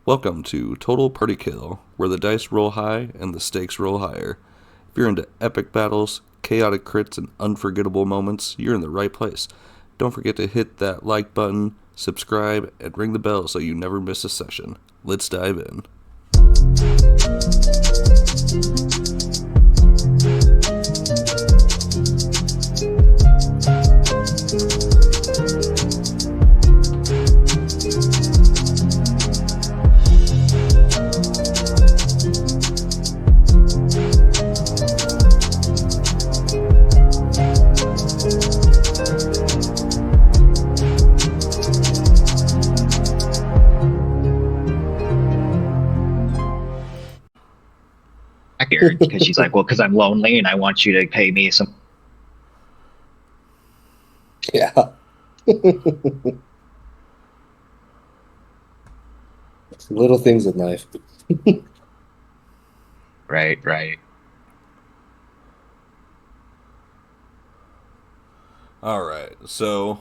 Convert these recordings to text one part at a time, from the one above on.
Welcome to Total Party Kill, where the dice roll high and the stakes roll higher. If you're into epic battles, chaotic crits, and unforgettable moments, you're in the right place. Don't forget to hit that like button, subscribe, and ring the bell so you never miss a session. Let's dive in. Here because she's like, well, because I'm lonely and I want you to pay me some. Yeah. Little things in life. Right. Alright, so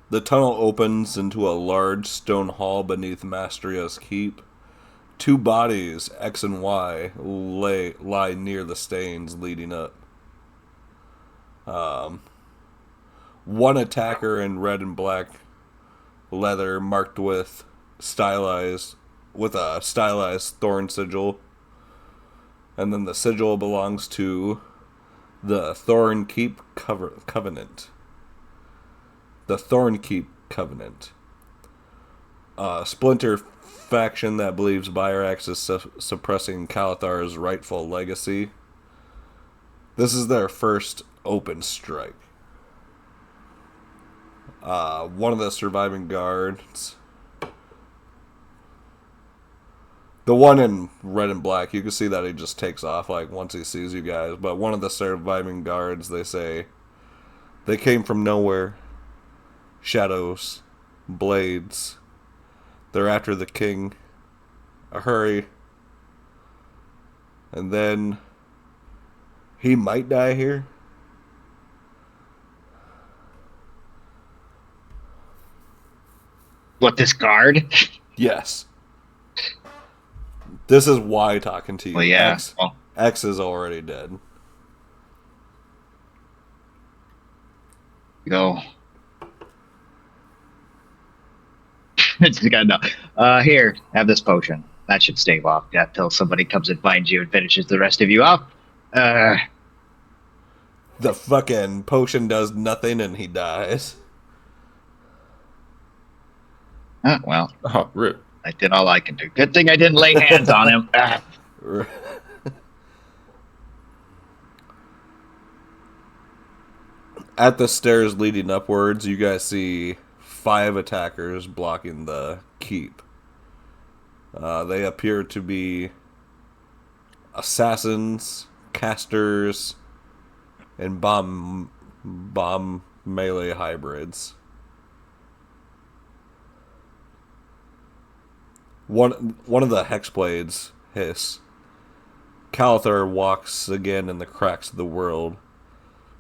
the tunnel opens into a large stone hall beneath Mastria's keep. Two bodies, X and Y, lie near the stains leading up. One attacker in red and black leather marked with a stylized thorn sigil. And then the sigil belongs to the Thorn Keep Covenant. The Thorn Keep Covenant. A splinter faction that believes Byrax is suppressing Kaelthar's rightful legacy. This is their first open strike. One of the surviving guards, the one in red and black, you can see that he just takes off like once he sees you guys. But one of the surviving guards, they say, they came from nowhere. Shadows, blades. They're after the king. Hurry. And then he might die here. What, this guard? Yes. This is why talking to you. Well, yeah. X is already dead. Go. It's got no. Here, have this potion. That should stave off death till somebody comes and finds you and finishes the rest of you off. The fucking potion does nothing and he dies. Well. Oh, rip. I did all I can do. Good thing I didn't lay hands on him. At the stairs leading upwards, you guys see 5 attackers blocking the keep. They appear to be assassins, casters, and bomb melee hybrids. One of the hexblades hiss. Kaelthar walks again in the cracks of the world.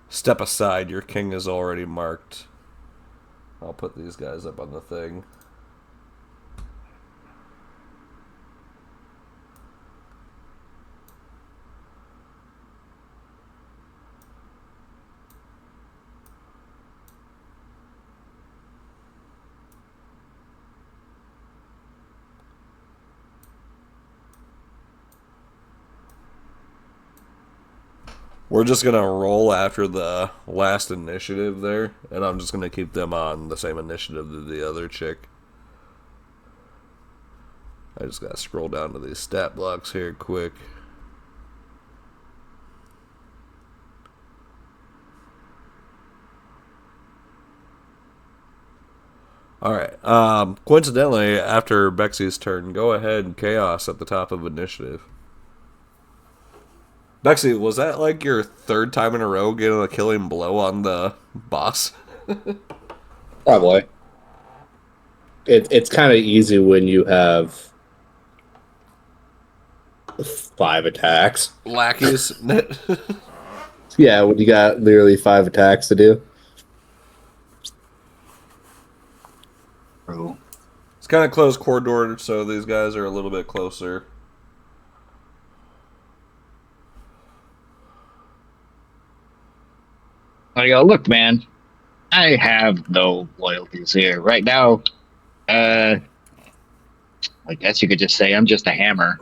Step aside, your king is already marked. I'll put these guys up on the thing. We're just going to roll after the last initiative there, and I'm just going to keep them on the same initiative as the other chick. I just got to scroll down to these stat blocks here quick. Alright, coincidentally, after Bexy's turn, go ahead and Chaos at the top of initiative. Bexy, was that like your third time in a row getting a killing blow on the boss? Probably. It's kind of easy when you have 5 attacks. Lackeys. Yeah, when you got literally 5 attacks to do. True. It's kind of closed corridor, so these guys are a little bit closer. I go, look, man, I have no loyalties here. Right now, I guess you could just say I'm just a hammer,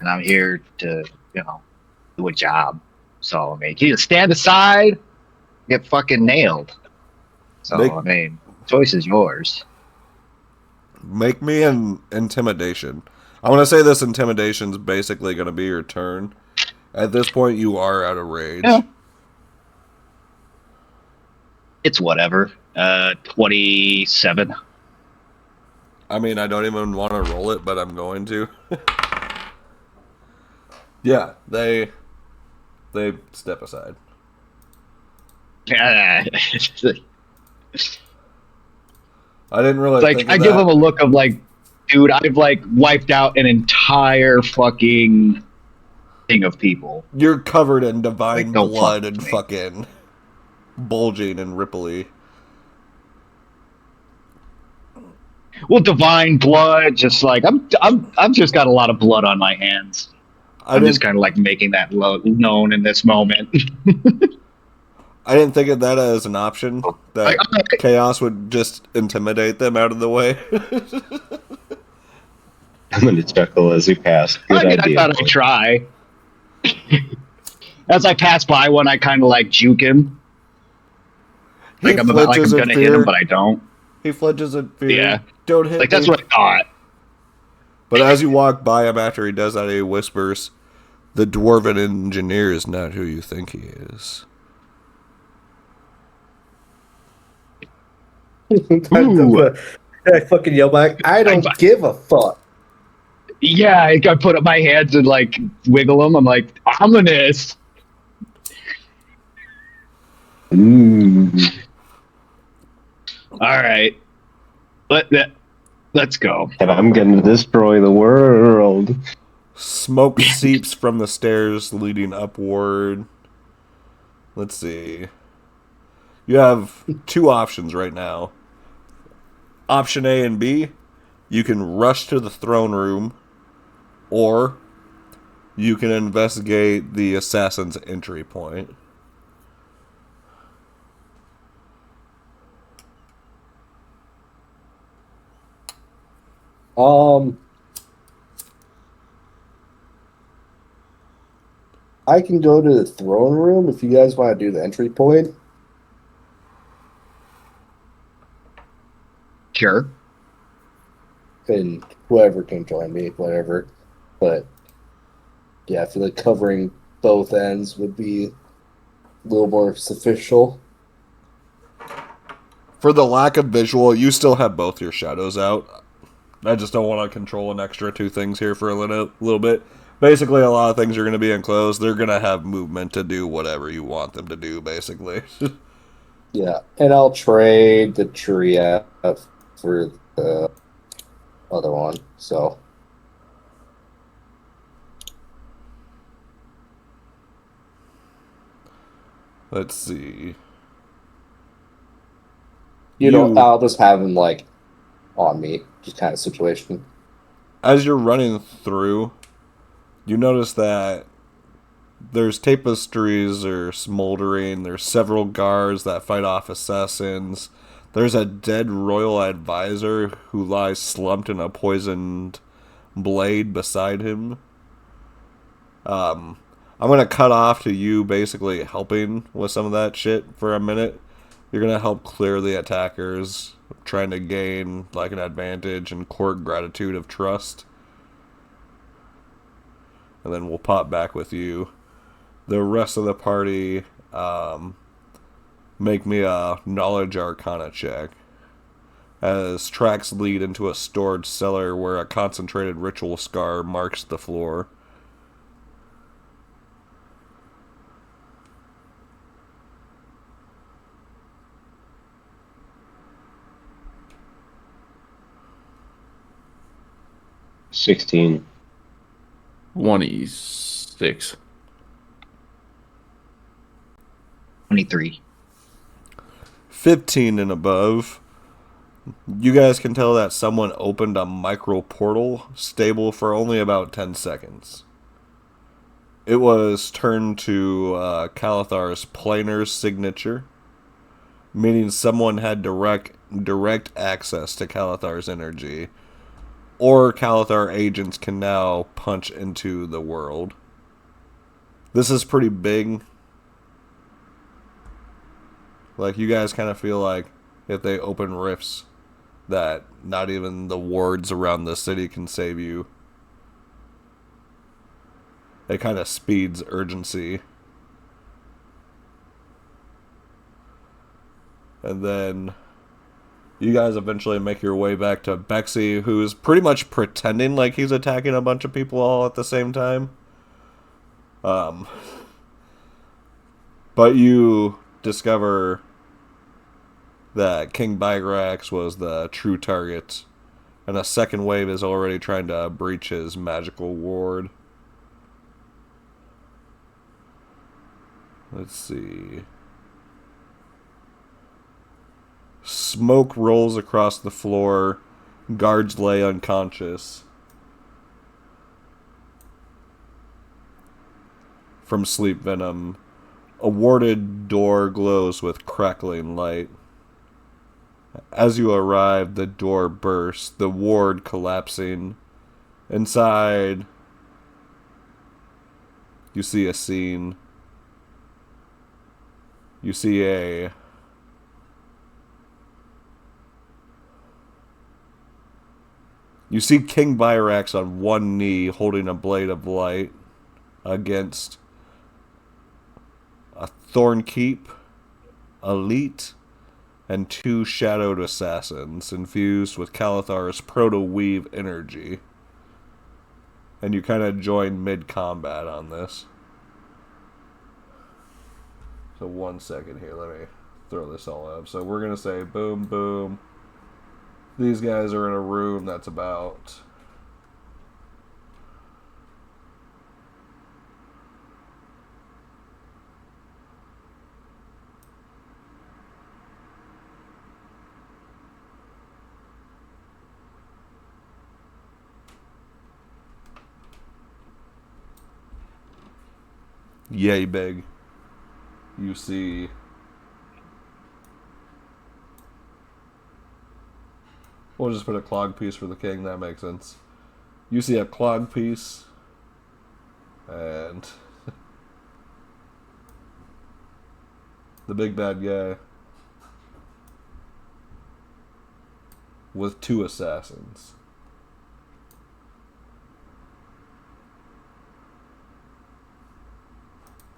and I'm here to, do a job. So, I mean, you just stand aside, get fucking nailed. Make So, I mean, choice is yours. make me an intimidation. I want to say this intimidation's basically going to be your turn. At this point, you are out of rage. Yeah. It's whatever. 27. I mean, I don't even want to roll it, but I'm going to. Yeah, they step aside. Yeah. I didn't really Like, think I of give that. him a look of like, dude, I've like wiped out an entire fucking thing of people. You're covered in divine Like, don't blood fuck and with me. fucking bulging and ripply. Well, divine blood, just like I've just got a lot of blood on my hands. I I'm just didn't kind of like making that known in this moment. I didn't think of that as an option. That chaos would just intimidate them out of the way. I'm going to chuckle as we pass. Good I idea. thought I'd try. As I pass by one, I kind of like juke him. He Like I'm flinches in gonna hit him, fear. but I don't. He flinches in fear. Yeah. Don't hit Like me. that's what I thought. But as you walk by him after he does that, he whispers, "The dwarven engineer is not who you think he is." I fucking yell back, I don't give a fuck. Yeah, I put up my hands and like wiggle them. I'm like ominous. All right, let's go. And I'm going to destroy the world. Smoke seeps from the stairs leading upward. Let's see. You have two options right now. Option A and B, you can rush to the throne room, or you can investigate the assassin's entry point. I can go to the throne room if you guys want to do the entry point. Sure. And whoever can join me, whatever. But yeah, I feel like covering both ends would be a little more sufficient. For the lack of visual, you still have both your shadows out. I just don't want to control an extra two things here for a little bit. Basically, a lot of things are going to be enclosed. They're going to have movement to do whatever you want them to do, basically. Yeah, and I'll trade the tree out for the other one. So Let's see. you know, I'll just have him like on me, just kind of situation. As you're running through, you notice that there's tapestries are smoldering. There's several guards that fight off assassins. There's a dead royal advisor who lies slumped in a poisoned blade beside him. I'm going to cut off to you basically helping with some of that shit for a minute. You're going to help clear the attackers, trying to gain like an advantage and court gratitude of trust. And then we'll pop back with you. The rest of the party, make me a knowledge arcana check. As tracks lead into a storage cellar where a concentrated ritual scar marks the floor. $16. 26. 23. 15 and above. You guys can tell that someone opened a micro portal stable for only about 10 seconds. It was turned to Kaelthar's planar signature, meaning someone had direct access to Kaelthar's energy, or Kaelthar agents can now punch into the world. This is pretty big. Like, you guys kind of feel like if they open rifts, that not even the wards around the city can save you. It kind of speeds urgency. And then you guys eventually make your way back to Bexy, who's pretty much pretending like he's attacking a bunch of people all at the same time. But you discover that King Byrax was the true target, and a second wave is already trying to breach his magical ward. Let's see. Smoke rolls across the floor. Guards lay unconscious from sleep venom. A warded door glows with crackling light. As you arrive, the door bursts, the ward collapsing. Inside, you see a scene. You see King Byrax on one knee holding a blade of light against a Thornkeep, elite, and 2 shadowed assassins infused with Kaelthar's proto-weave energy. And you kind of join mid-combat on this. So 1 second here, let me throw this all up. So we're going to say boom, boom. These guys are in a room that's about... yay big. You see we'll just put a clog piece for the king, that makes sense. You see a clog piece and the big bad guy with 2 assassins.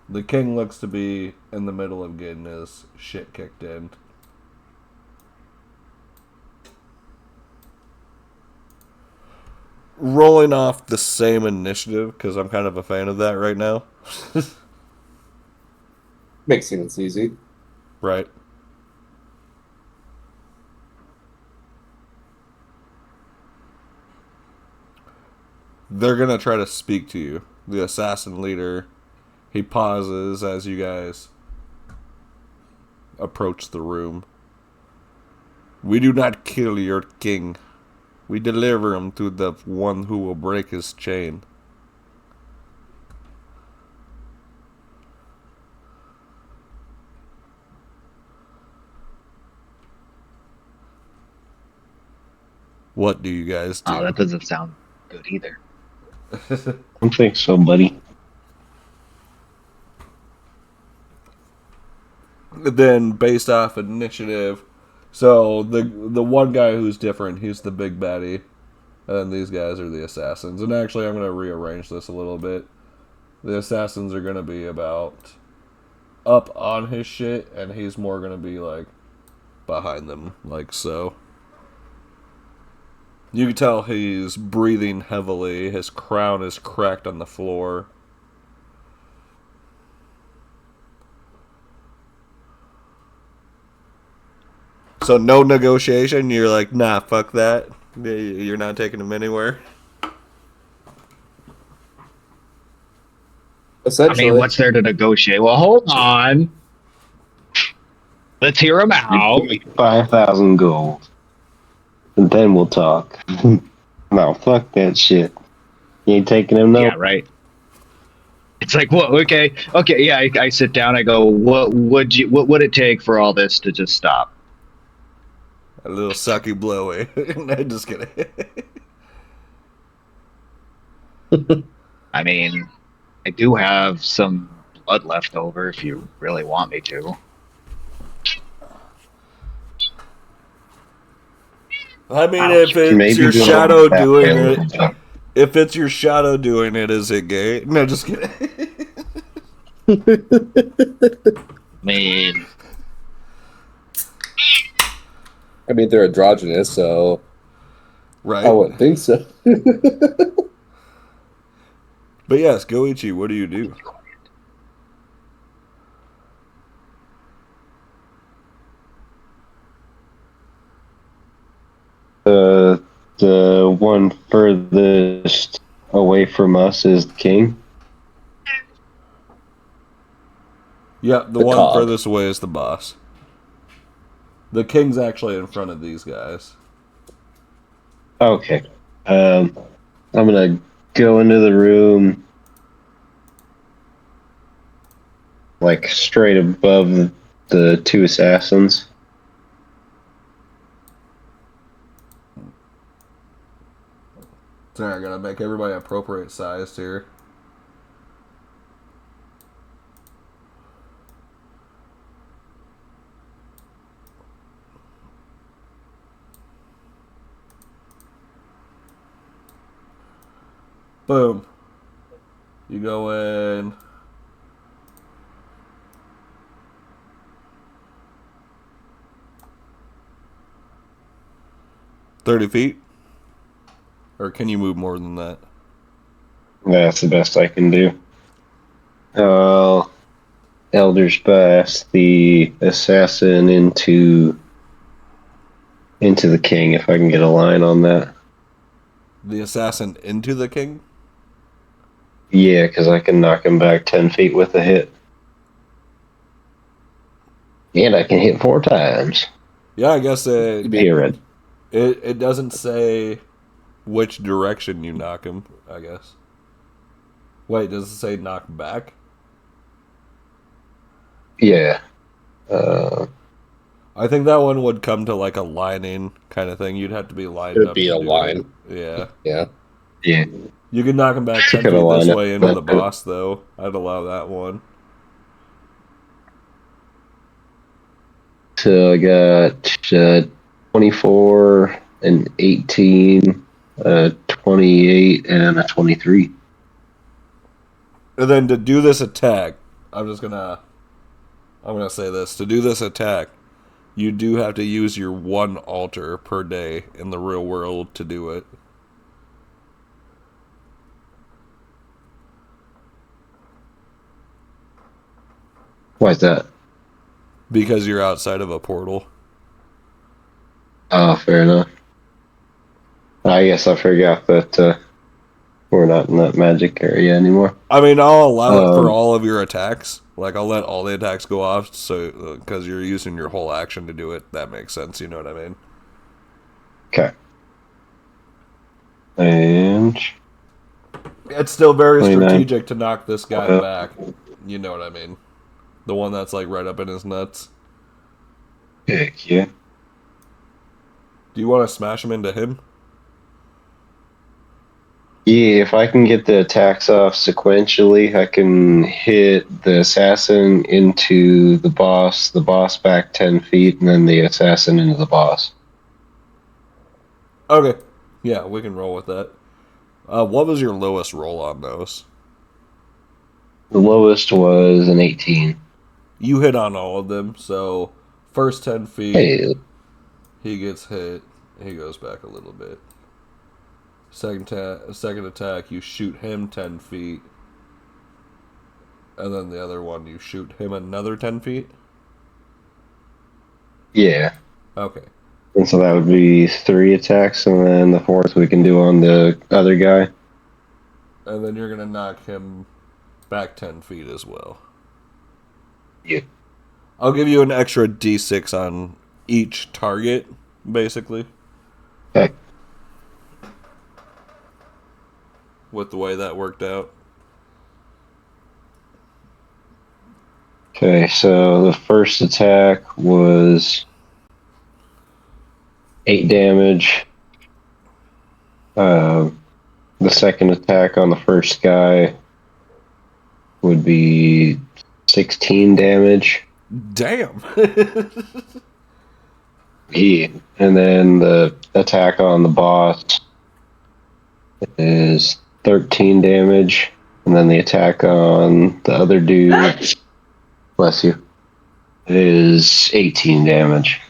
The king looks to be in the middle of getting his shit kicked in. Rolling off the same initiative, because I'm kind of a fan of that right now. Makes things easy. Right. They're going to try to speak to you. The assassin leader... He pauses as you guys approach the room. We do not kill your king. We deliver him to the one who will break his chain. What do you guys do? Oh, that doesn't sound good either. I don't think so, buddy. Then, based off initiative, so the one guy who's different, he's the big baddie, and these guys are the assassins. And actually, I'm going to rearrange this a little bit. The assassins are going to be about up on his shit, and he's more going to be, like, behind them, like so. You can tell he's breathing heavily. His crown is cracked on the floor. So no negotiation? You're like, nah, fuck that. You're not taking him anywhere? Essentially. I mean, what's there to negotiate? Well, hold on. Let's hear him You out. give me 5,000 gold. and then we'll talk. No, fuck that shit. You ain't taking him, no? Yeah, right. It's like, what? Okay, yeah. I sit down. I go, what would it take for all this to just stop? A little sucky blowy. No, just kidding. I mean, I do have some blood left over if you really want me to. I mean, Ouch. if it's Maybe your we'll shadow have doing that it, fail. if it's your shadow doing it, is it gay? No, just kidding. I mean, I mean, they're androgynous, so Right. I wouldn't think so. But yes, Goichi, what do you do? The one furthest away from us is the king. Yeah, the The one cog. furthest away is the boss. The king's actually in front of these guys. Okay. I'm gonna go into the room, like straight above the two assassins. So I gotta make everybody appropriate sized here. Boom. You go in. $30 feet? Or can you move more than that? That's the best I can do. Elder's Blast the assassin into the king, if I can get a line on that. The assassin into the king? Yeah, because I can knock him back 10 feet with a hit. And I can hit 4 times. Yeah, I guess Period. it doesn't say which direction you knock him, I guess. Wait, does it say knock back? Yeah. I think that one would come to like a lining kind of thing. You'd have to be lined It would up be to a do line. it. Yeah. Yeah. Yeah. You could knock him back 10 Could feet this line up way into that the bit. boss, though. I'd allow that one. So I got 24, an 18, 28, and a 23. And then to do this attack, I'm gonna say this. To do this attack, you do have to use your one altar per day in the real world to do it. Why is that? Because you're outside of a portal. Oh, fair enough. I guess I forgot that we're not in that magic area anymore. I mean, I'll allow it for all of your attacks. Like, I'll let all the attacks go off, so because you're using your whole action to do it. That makes sense. You know what I mean? Okay. And It's still very 29. strategic to knock this guy back. You know what I mean? The one that's like right up in his nuts. heck yeah. Do you want to smash him into him? Yeah, if I can get the attacks off sequentially, I can hit the assassin into the boss back 10 feet, and then the assassin into the boss. Okay. Yeah, we can roll with that. What was your lowest roll on those? The lowest was an 18. You hit on all of them, so first 10 feet, Hey, he gets hit. He goes back a little bit. Second attack, you shoot him 10 feet. And then the other one, you shoot him another 10 feet? yeah. Okay. And so that would be 3 attacks, and then the 4th we can do on the other guy. And then you're going to knock him back 10 feet as well. Yeah. I'll give you an extra d6 on each target, basically. Okay. with the way that worked out. Okay, so the first attack was 8 damage. The second attack on the first guy would be 16 damage. Damn. Yeah. And then the attack on the boss is 13 damage. And then the attack on the other dude, bless you, is 18 damage.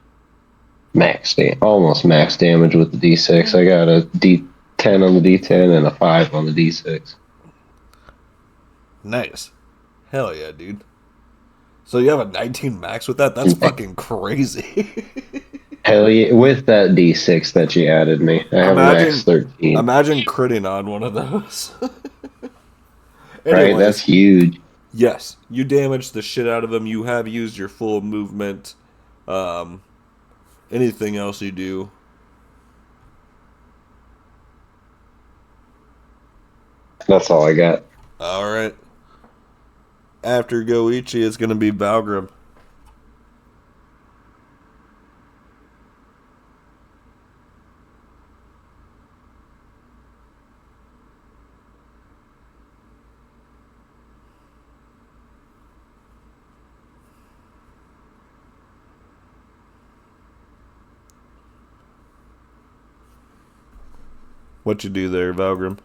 Almost max damage with the D6. I got a D10 on the D10 and a 5 on the D6. Nice. Hell yeah, dude. So you have a 19 max with that? That's fucking crazy. Hell yeah, with that D6 that you added me. I have a max 13. Imagine critting on one of those. Right, that's huge. Yes, you damaged the shit out of him. You have used your full movement. Anything else you do. That's all I got. Alright. After Goichi, it's going to be Valgrim. What you do there, Valgrim?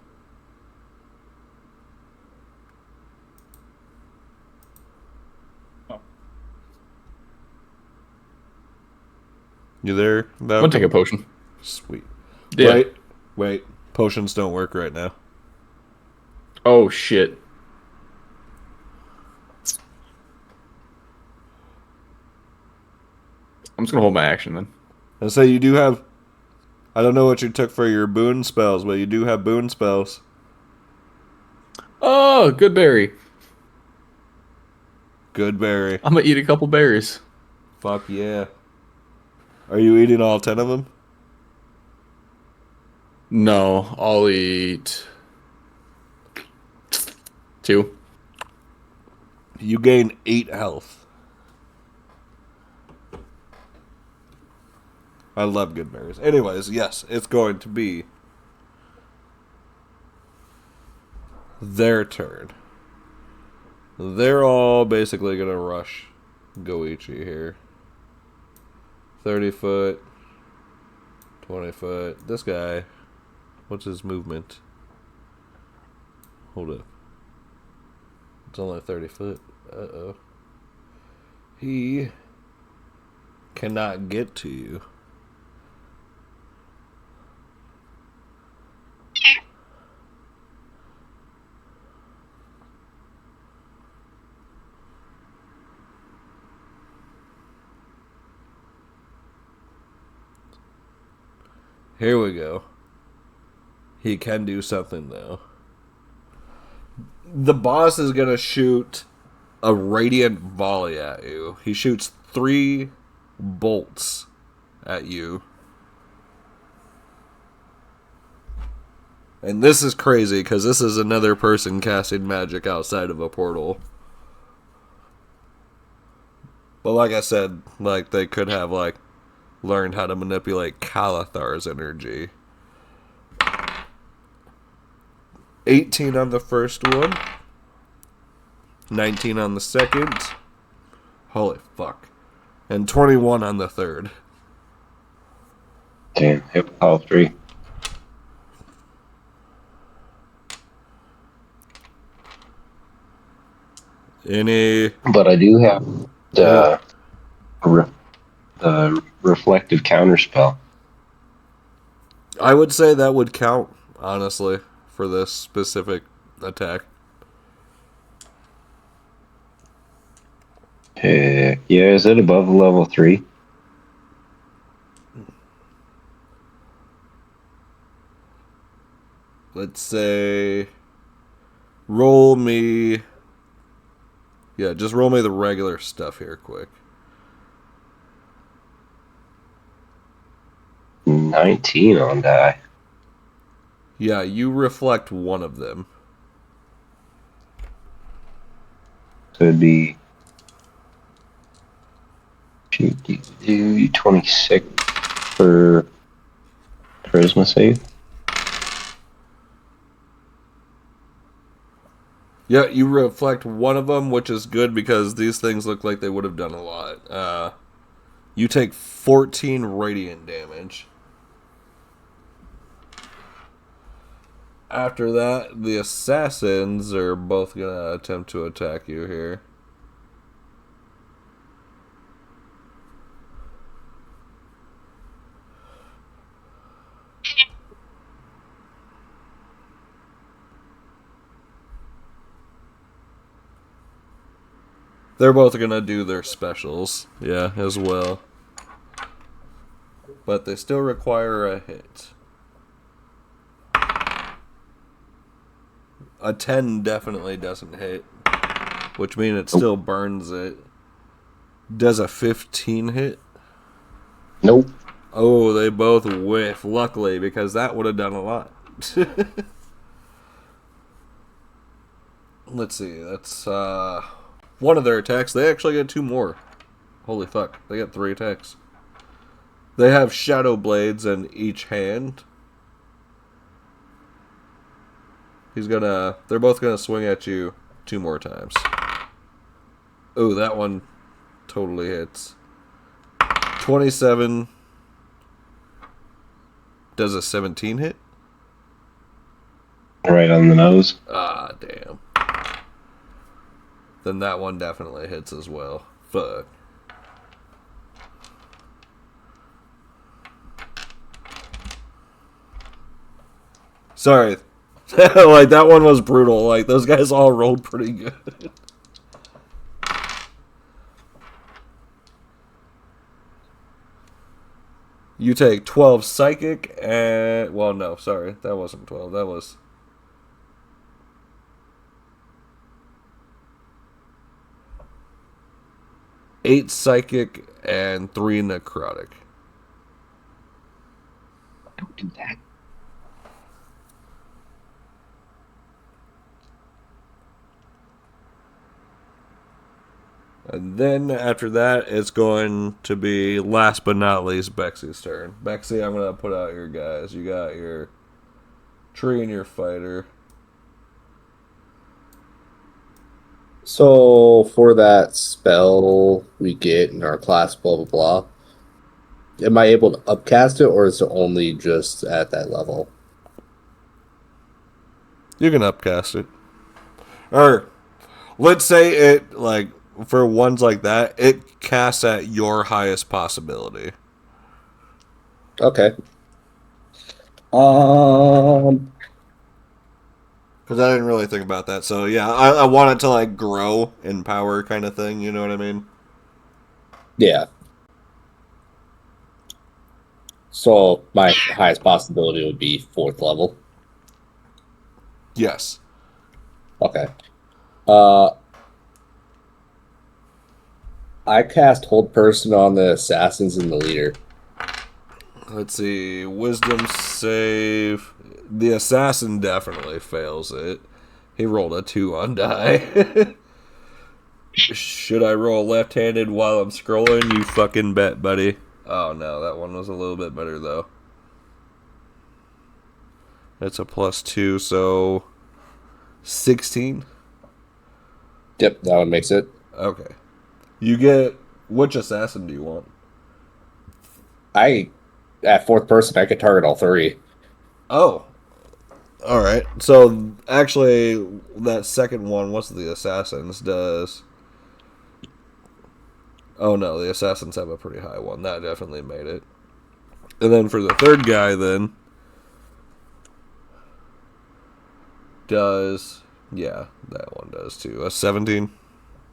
You there, Valgrim? I'm gonna take a potion. Sweet. Yeah. Wait. Potions don't work right now. Oh shit. I'm just gonna hold my action then. And so you do have... I don't know what you took for your boon spells, but you do have boon spells. Oh, good berry. Good berry. I'm gonna eat a couple berries. Fuck yeah. Are you eating all 10 of them? No, I'll eat 2. You gain 8 health. I love good berries. Anyways, yes, it's going to be their turn. They're all basically going to rush Goichi here. 30 foot, 20 foot. This guy, what's his movement? Hold up. It's only 30 foot. Uh-oh. He cannot get to you. Here we go. He can do something, though. The boss is going to shoot a radiant volley at you. He shoots 3 bolts at you. And this is crazy, because this is another person casting magic outside of a portal. But like I said, like they could have, like, learned how to manipulate Kaelthar's energy. 18 on the first one. 19 on the second. Holy fuck. And 21 on the third. Damn, hit all 3. Any... But I do have the reflective counterspell. I would say that would count, honestly, for this specific attack. Yeah, is it above level 3? Let's say... Roll me... Yeah, just roll me the regular stuff here quick. 19 on die. Yeah, you reflect one of them. So it'd be 26 for charisma save. Yeah, you reflect one of them, which is good because these things look like they would have done a lot. You take 14 radiant damage. After that, the assassins are both going to attempt to attack you here. They're both going to do their specials, yeah, as well. But they still require a hit. A 10 definitely doesn't hit, which means it still burns it. Does a 15 hit? Nope. Oh, they both whiff, luckily, because that would have done a lot. Let's see, that's one of their attacks. They actually get 2 more. Holy fuck, they get 3 attacks. They have shadow blades in each hand. They're both gonna swing at you 2 more times. Oh, that one totally hits. 27. Does a 17 hit? Right on the nose. Ah, damn. Then that one definitely hits as well. Fuck. Sorry. Like, that one was brutal. Like, those guys all rolled pretty good. You take 12 psychic and... Well, no, sorry. That wasn't 12. That was... Eight psychic and 3 necrotic. Don't do that. And then after that, it's going to be, last but not least, Bexy's turn. Bexy, I'm going to put out your guys. You got your tree and your fighter. So for that spell we get in our class, blah blah blah, am I able to upcast it, or is it only just at that level? You can upcast it. Or, let's say it, like, for ones like that, it casts at your highest possibility. Okay. Because I didn't really think about that. So, yeah, I want it to, like, grow in power kind of thing. You know what I mean? Yeah. So my highest possibility would be 4th level. Yes. Okay. I cast Hold Person on the assassins and the leader. Let's see. Wisdom save. The assassin definitely fails it. He rolled a 2 on die. Should I roll left-handed while I'm scrolling? You fucking bet, buddy. Oh, no. That one was a little bit better, though. That's a +2, so 16? Yep, that one makes it. Okay. You get... Which assassin do you want? At 4th person, I could target all 3. Oh. Alright. So, actually, that second one, what's the assassins, does... Oh, no, the assassins have a pretty high one. That definitely made it. And then for the third guy, then... Does... Yeah, that one does, too. A 17?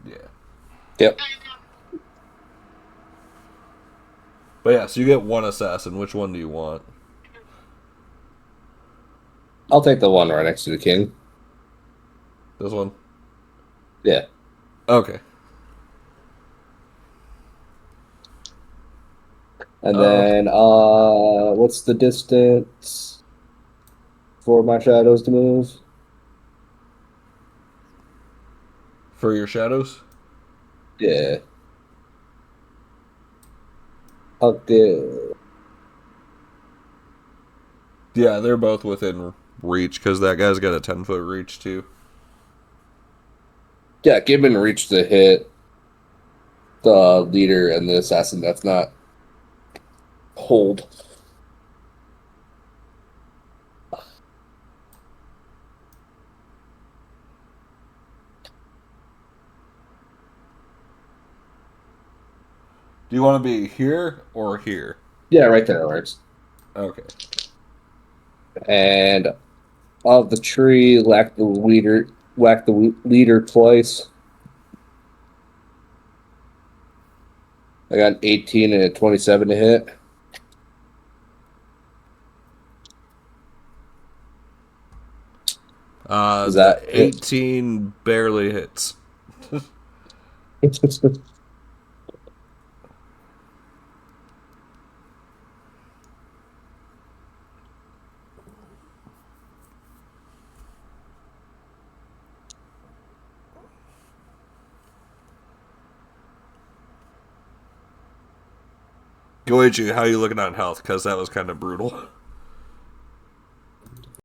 Yeah. Yep. But yeah, so you get one assassin. Which one do you want? I'll take the one right next to the king. This one? Yeah. Okay. And then, what's the distance for my shadows to move? For your shadows? Yeah. Okay. Yeah, they're both within reach because that guy's got a 10-foot reach too. Yeah, given reach to hit the leader and the assassin, that's not hold. Do you want to be here or here? Yeah, right there works. Okay. And of the tree, whack the leader twice. I got an 18 and a 27 to hit. Is The that it? 18 barely hits. Goichi, how you looking on health? Because that was kind of brutal.